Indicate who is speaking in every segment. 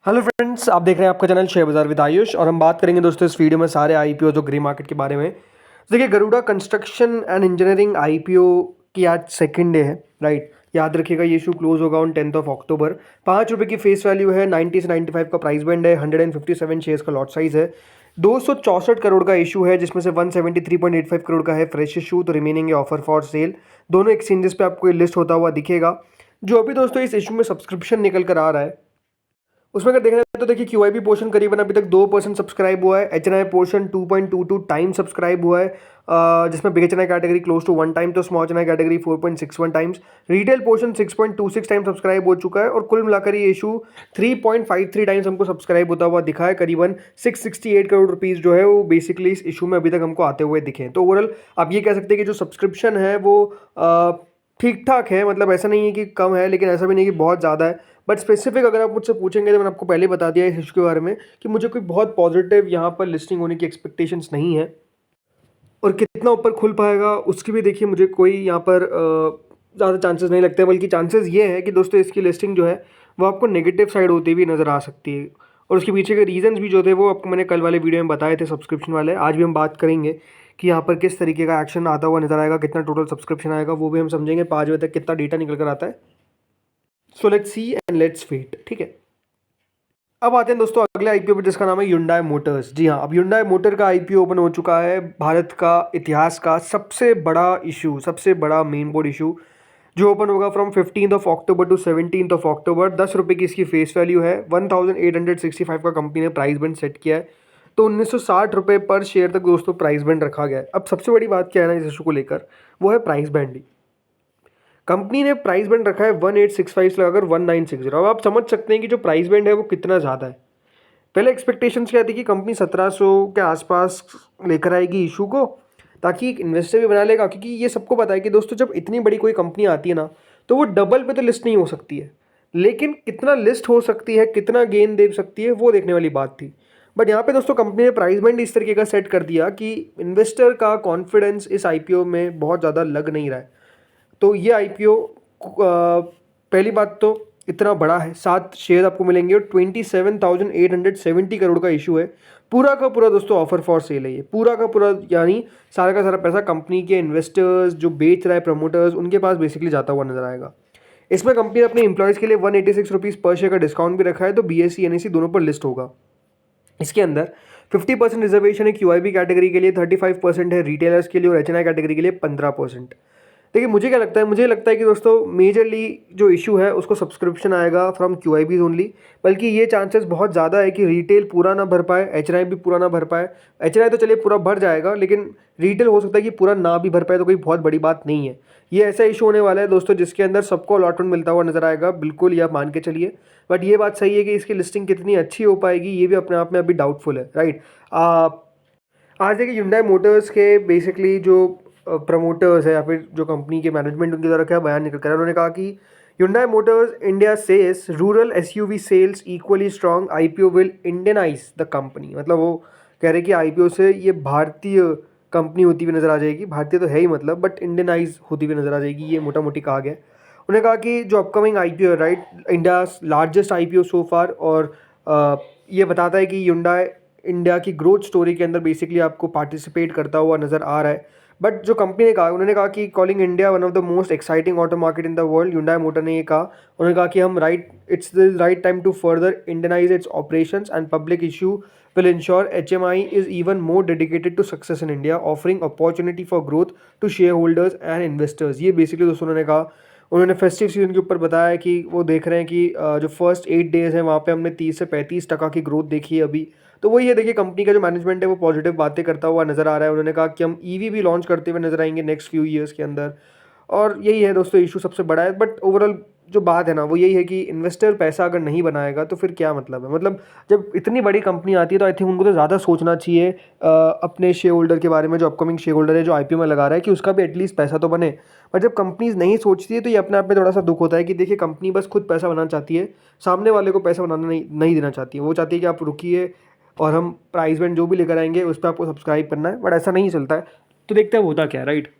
Speaker 1: Hello friends, आप देख रहे हैं आपका चैनल शेयर बाजार विद आयुष और हम बात करेंगे दोस्तों इस वीडियो में सारे आईपीओ जो ग्रे मार्केट के बारे में। तो देखिए, Garuda construction and engineering IPO की आज सेकंड डे है, राइट। याद रखिएगा ये इशू क्लोज होगा ऑन 10th ऑफ अक्टूबर। ₹5 की फेस वैल्यू है, 90 से 95 का प्राइस बैंड है, 157 शेयर्स का लॉट साइज है, 264 करोड़ का इशू है जिसमें से 173.85 करोड़ का है फ्रेश इशू, तो रिमेनिंग है ऑफर फॉर सेल। दोनों एक्सचेंजेस पे आपको ये लिस्ट होता हुआ दिखेगा। जो अभी दोस्तों इस इशू में सब्सक्रिप्शन निकल कर आ रहा है उसमें अगर देखा जाए तो देखिए, क्यूआईबी पोर्शन करीबन अभी तक 2% सब्सक्राइब हुआ है, एचएनआई पोर्शन 2.22 टाइम सब्सक्राइब हुआ है, जिसमें big HNI category close to 1 time, तो small HNI category 4.61 times, retail portion 6.26 time subscribe हो चुका है और कुल मिलाकर ये इशू 3.53 टाइम्स हमको सब्सक्राइब होता हुआ दिखा है। करीबन 668 करोड़ रुपीज़ जो है वो बेसिकली इस इशू में अभी तक हमको आते हुए दिखे। तो ओवरऑल आप ये कह सकते हैं कि जो सब्सक्रिप्शन है वो ठीक ठाक है, मतलब ऐसा नहीं है कि कम है लेकिन ऐसा भी नहीं कि बहुत ज़्यादा है। बट स्पेसिफिक अगर आप मुझसे पूछेंगे तो मैंने आपको पहले बता दिया इस इशू के बारे में कि मुझे कोई बहुत पॉजिटिव यहाँ पर लिस्टिंग होने की एक्सपेक्टेशंस नहीं है और कितना ऊपर खुल पाएगा उसकी भी देखिए मुझे कोई यहाँ पर ज़्यादा चांसेस नहीं लगते, बल्कि चांसेस ये है कि दोस्तों इसकी लिस्टिंग जो है वो आपको नेगेटिव साइड होती हुई नज़र आ सकती है। और उसके पीछे के रीजंस भी जो थे वो आपको मैंने कल वाले वीडियो में बताए थे सब्सक्रिप्शन वाले। आज भी हम बात करेंगे कि यहाँ पर किस तरीके का एक्शन आता हुआ नजर आएगा, कितना टोटल सब्सक्रिप्शन आएगा वो भी हम समझेंगे। 5 बजे तक कितना डेटा निकल कर आता है। So let's see and let's wait, ठीक है। अब आते हैं दोस्तों अगले आईपीओ पे जिसका नाम है Hyundai मोटर्स। जी हाँ, अब Hyundai मोटर का आईपीओ ओपन हो चुका है। भारत का इतिहास का सबसे बड़ा इशू, सबसे बड़ा मेन बोर्ड इशू जो ओपन होगा from 15th of October to 17th of October. ₹10 की इसकी फेस वैल्यू है, 1865 का कंपनी ने प्राइस बैंड सेट किया है, तो ₹1960 पर शेयर तक दोस्तों प्राइस बैंड रखा गया है। अब सबसे बड़ी बात क्या है ना इस इशू को लेकर, वो है प्राइस बैंड। कंपनी ने प्राइस बैंड रखा है 1865 से लगाकर 1960। अब आप समझ सकते हैं कि जो प्राइस बैंड है वो कितना ज़्यादा है। पहले एक्सपेक्टेशंस क्या थी कि कंपनी 1700 के आसपास लेकर आएगी इशू को, ताकि एक इन्वेस्टर भी बना लेगा, क्योंकि ये सबको पता है कि दोस्तों जब इतनी बड़ी कोई कंपनी आती है ना तो वो डबल पे तो लिस्ट नहीं हो सकती है, लेकिन कितना लिस्ट हो सकती है, कितना गेन दे सकती है, वो देखने वाली बात थी। बट यहाँ पे दोस्तों कंपनी ने प्राइस बैंड इस तरीके का सेट कर दिया कि इन्वेस्टर का कॉन्फिडेंस इस आईपीओ में बहुत ज़्यादा लग नहीं रहा है। तो ये आईपीओ पहली बात तो इतना बड़ा है, 7 शेयर आपको मिलेंगे और 27,870 करोड़ का इशू है। पूरा का पूरा दोस्तों ऑफर फॉर सेल है ये, पूरा का पूरा, यानी सारा का सारा पैसा कंपनी के इन्वेस्टर्स जो बेच रहा है, प्रमोटर्स, उनके पास बेसिकली जाता हुआ नजर आएगा। इसमें कंपनी ने अपने एम्प्लॉयज़ के लिए ₹186 पर शेयर का डिस्काउंट भी रखा है, तो बीएसई एनएसई दोनों पर लिस्ट होगा। इसके अंदर 50% रिजर्वेशन है क्यूआईबी कैटेगरी के लिए, 35% है रिटेलर्स के लिए और एचएनआई कैटेगरी के लिए 15%। देखिए मुझे क्या लगता है, मुझे लगता है कि दोस्तों मेजरली जो इशू है उसको सब्सक्रिप्शन आएगा फ्रॉम क्यूआईबीज ओनली, बल्कि ये चांसेस बहुत ज़्यादा है कि रिटेल पूरा ना भर पाए, एचएनआई भी पूरा ना भर पाए। एचएनआई तो चलिए पूरा भर जाएगा, लेकिन रिटेल हो सकता है कि पूरा ना भी भर पाए, तो कोई बहुत बड़ी बात नहीं है। ये ऐसा इशू होने वाला है दोस्तों जिसके अंदर सबको अलॉटमेंट मिलता हुआ नजर आएगा, बिल्कुल ये आप मान के चलिए। बट ये बात सही है कि इसकी लिस्टिंग कितनी अच्छी हो पाएगी ये भी अपने आप में अभी डाउटफुल है, राइट। आज देखिए Hyundai मोटर्स के बेसिकली जो प्रमोटर्स है या फिर जो कंपनी के मैनेजमेंट उनके द्वारा क्या बयान निकल कर है, उन्होंने कहा कि Hyundai Motors India says rural SUV sales equally strong, IPO will Indianise the company. मतलब वो कह रहे हैं कि आईपीओ से ये भारतीय कंपनी होती हुई नजर आ जाएगी, भारतीय तो है ही मतलब, बट इंडियनाइज होती हुई नजर आ जाएगी, ये मोटा मोटी कहा गया। उन्होंने कहा कि जो अपकमिंग आईपीओ है, राइट, इंडिया लार्जेस्ट आईपीओ सो फार, और ये बताता है कि Hyundai इंडिया की ग्रोथ स्टोरी के अंदर बेसिकली आपको पार्टिसिपेट करता हुआ नज़र आ रहा है। बट जो कंपनी ने कहा, उन्होंने कहा कि calling India one of the most exciting auto market in the world, Hyundai Motor ने ये कहा। उन्होंने कहा कि हम it's the right time to further Indianise its operations and public issue will ensure HMI is even more dedicated to success in India, offering opportunity for growth to share holders and investors. ये basically दोस्तों उन्होंने कहा। उन्होंने festive season के ऊपर बताया कि वो देख रहे हैं कि जो फर्स्ट 8 डेज हैं वहाँ पे हमने 30 से 35% की ग्रोथ देखी है अभी। तो वही है, देखिए कंपनी का जो मैनेजमेंट है वो पॉजिटिव बातें करता हुआ नज़र आ रहा है। उन्होंने कहा कि हम ईवी भी लॉन्च करते हुए नजर आएंगे नेक्स्ट फ्यू ईयर्स के अंदर, और यही है दोस्तों इशू सबसे बड़ा है। बट ओवरऑल जो बात है ना वो यही है कि इन्वेस्टर पैसा अगर नहीं बनाएगा तो फिर क्या मतलब है। मतलब जब इतनी बड़ी कंपनी आती है तो आई थिंक उनको तो ज़्यादा सोचना चाहिए अपने शेयर होल्डर के बारे में, जो अपकमिंग शेयर होल्डर है जो आईपीओ में लगा रहा है, कि उसका भी एटलीस्ट पैसा तो बने। पर जब कंपनीज नहीं सोचती है तो ये अपने आप में थोड़ा सा दुख होता है कि देखिए कंपनी बस खुद पैसा बनाना चाहती है, सामने वाले को पैसा बनाना नहीं देना चाहती है। वो चाहती है कि आप रुकिए और हम प्राइस बैंड जो भी लेकर आएंगे उस पर आपको सब्सक्राइब करना है, बट ऐसा नहीं चलता है। तो देखते हैं होता क्या है, राइट।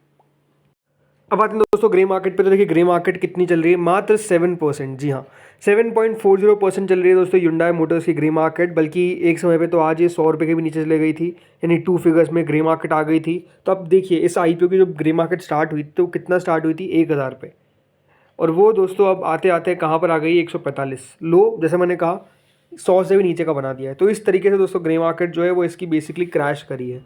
Speaker 1: अब आते हैं दोस्तों ग्रे मार्केट पे। तो देखिए ग्रे मार्केट कितनी चल रही है, मात्र 7%। जी हाँ, 7.40% चल रही है दोस्तों Hyundai मोटर्स की ग्रे मार्केट। बल्कि एक समय पे तो आज ये 100 रुपये के भी नीचे चले गई थी, यानी 2 फिगर्स में ग्रे मार्केट आ गई थी। तो अब देखिए इस IPO की जो ग्रे मार्केट स्टार्ट हुई तो कितना स्टार्ट हुई थी, 1000 पे, और वो दोस्तों अब आते आते कहाँ पर आ गई, 145। लो जैसे मैंने कहा 100 से भी नीचे का बना दिया है। तो इस तरीके से दोस्तों ग्रे मार्केट जो है वो इसकी बेसिकली क्रैश करी है।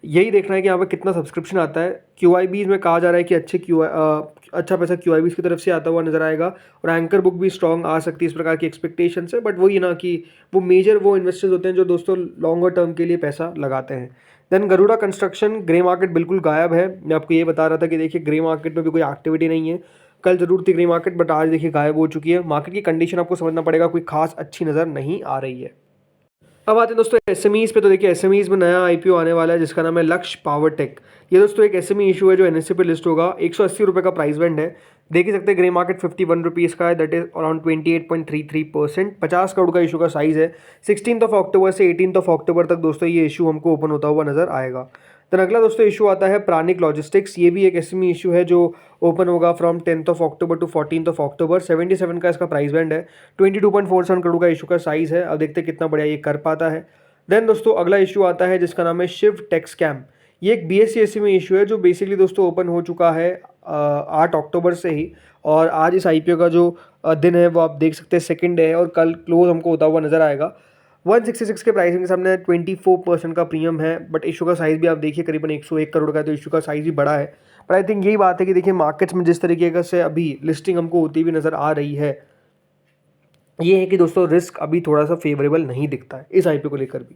Speaker 1: यही देखना है कि यहाँ पे कितना सब्सक्रिप्शन आता है। QIBs में कहा जा रहा है कि अच्छा पैसा QIBs की तरफ से आता हुआ नजर आएगा, और एंकर बुक भी स्ट्रॉन्ग आ सकती है, इस प्रकार की एक्सपेक्टेशन है। बट वही ना कि वो मेजर वो इन्वेस्टर्स होते हैं जो दोस्तों लॉन्गर टर्म के लिए पैसा लगाते हैं। Then Garuda construction grey market बिल्कुल गायब है। मैं आपको ये बता रहा था कि देखिए ग्रे मार्केट में भी कोई एक्टिविटी नहीं है। कल जरूर थी ग्रे मार्केट, बट आज देखिए गायब हो चुकी है। मार्केट की कंडीशन आपको समझना पड़ेगा, कोई खास अच्छी नज़र नहीं आ रही है। अब आते हैं दोस्तों एसएमईज पे। तो देखिए एसएमईज में नया IPO आने वाला है जिसका नाम है लक्ष्य पावर टेक। ये दोस्तों एक SME इशू है जो NSE पे लिस्ट होगा। 180 रुपये का प्राइस बैंड है। देख ही सकते हैं ग्रे मार्केट 51 रुपीज़ का है, दैट इज अराउंड 28.33%। 50 करोड़ का इशू का साइज है। 16 अक्टूबर से 18 अक्टूबर तक दोस्तों ये इशू हमको ओपन होता हुआ नजर आएगा। देन अगला दोस्तों इशू आता है प्राणिक लॉजिस्टिक्स। ये भी एक SME इशू है जो ओपन होगा फ्रॉम 10 अक्टूबर टू 14 अक्टूबर। 77 का इसका प्राइस बैंड है। 22.47 करोड़ का इशू का साइज है। अब देखते हैं कितना बढ़िया ये कर पाता है। देन दोस्तों अगला इशू आता है जिसका नाम है शिव टेक स्कैम। ये एक BSE SME इशू है जो बेसिकली दोस्तों ओपन हो चुका है 8 अक्टूबर से ही, और आज इस IPO का जो दिन है वो आप देख सकते हैं सेकंड है, और कल क्लोज हमको होता हुआ नजर आएगा। 166 के प्राइसिंग के सामने 24% का प्रीमियम है। बट इशू का साइज भी आप देखिए करीबन 101 करोड़ का है, तो इशू का साइज भी बड़ा है। पर आई थिंक यही बात है कि देखिए मार्केट्स में जिस तरीके से अभी लिस्टिंग हमको होती हुई नजर आ रही है, ये है कि दोस्तों रिस्क अभी थोड़ा सा फेवरेबल नहीं दिखता है इस IPO को लेकर भी,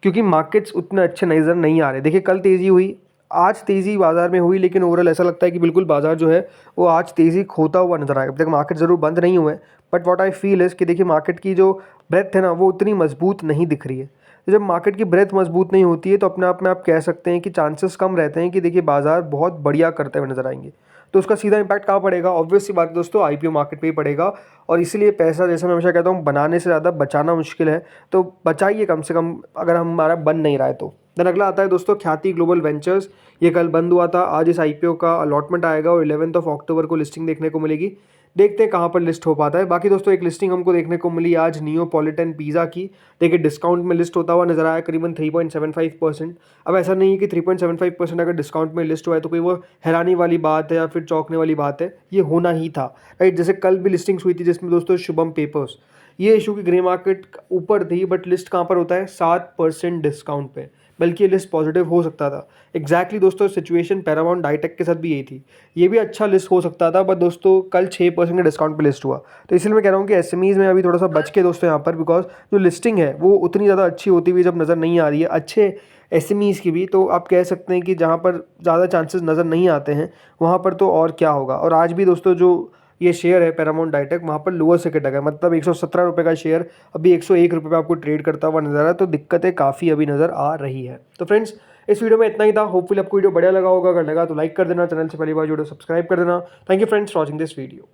Speaker 1: क्योंकि मार्केट्स उतने अच्छे नज़र नहीं आ रहे। देखिए कल तेज़ी हुई, आज तेज़ी बाजार में हुई, लेकिन ओवरऑल ऐसा लगता है कि बिल्कुल बाजार जो है वो आज तेज़ी खोता हुआ नजर आएगा। अब तक मार्केट ज़रूर बंद नहीं हुए, but what I feel is कि देखिए मार्केट की जो ब्रेथ है ना वो उतनी मजबूत नहीं दिख रही है। तो जब मार्केट की ब्रेथ मजबूत नहीं होती है तो अपने आप में आप कह सकते हैं कि चांसेस कम रहते हैं कि देखिए बाजार बहुत बढ़िया करते हुए नजर आएंगे। तो उसका सीधा इम्पैक्ट कहाँ पड़ेगा, ऑब्वियस सी बात है दोस्तों IPO मार्केट पे ही पड़ेगा। और इसीलिए पैसा, जैसे मैं हमेशा कहता हूँ, बनाने से ज़्यादा बचाना मुश्किल है। तो बचाइए कम से कम, अगर हमारा बन नहीं रहा है तो। देन अगला आता है दोस्तों ख्याति ग्लोबल वेंचर्स। ये कल बंद हुआ था, आज इस IPO का अलॉटमेंट आएगा और 11 अक्टूबर को लिस्टिंग देखने को मिलेगी। देखते हैं कहाँ पर लिस्ट हो पाता है। बाकी दोस्तों एक लिस्टिंग हमको देखने को मिली आज नियोपॉलिटन पिज़्ज़ा की। देखिए डिस्काउंट में लिस्ट होता हुआ नजर आया करीबन 3.75%। अब ऐसा नहीं है कि 3.75% अगर डिस्काउंट में लिस्ट हुआ है तो कोई वो हैरानी वाली बात है या फिर चौंकने वाली बात है, ये होना ही था, राइट। जैसे कल भी लिस्टिंग्स हुई थी जिसमें दोस्तों शुभम पेपर्स, ये इशू की ग्रे मार्केट ऊपर थी, बट लिस्ट कहाँ पर होता है, 7% डिस्काउंट पे। बल्कि ये लिस्ट पॉजिटिव हो सकता था। एग्जैक्टली दोस्तों सिचुएशन पैरामाउंट डाइटेक के साथ भी यही थी, ये भी अच्छा लिस्ट हो सकता था, बट दोस्तों कल 6% का डिस्काउंट पे लिस्ट हुआ। तो इसलिए मैं कह रहा हूँ कि SMEs में अभी थोड़ा सा बच के दोस्तों यहाँ पर, बिकॉज जो लिस्टिंग है वो उतनी ज़्यादा अच्छी होती हुई जब नज़र नहीं आ रही है अच्छे SMEs की भी, तो आप कह सकते हैं कि जहाँ पर ज़्यादा चांसेस नज़र नहीं आते हैं वहाँ पर तो और क्या होगा। और आज भी दोस्तों जो ये शेयर है पैरामाउंट डाइटेक, वहाँ पर लोअर से कटा गया, मतलब 117 रुपये का शेयर अभी 101 रुपये पे आपको ट्रेड करता हुआ नजर आ रहा है। तो दिक्कतें काफ़ी अभी नज़र आ रही है। तो फ्रेंड्स इस वीडियो में इतना ही था। होपफुली आपको वीडियो बढ़िया लगा होगा। अगर लगा तो लाइक कर देना, चैनल से पहली बार जुड़े सब्सक्राइब कर देना। Thank you friends for watching this video.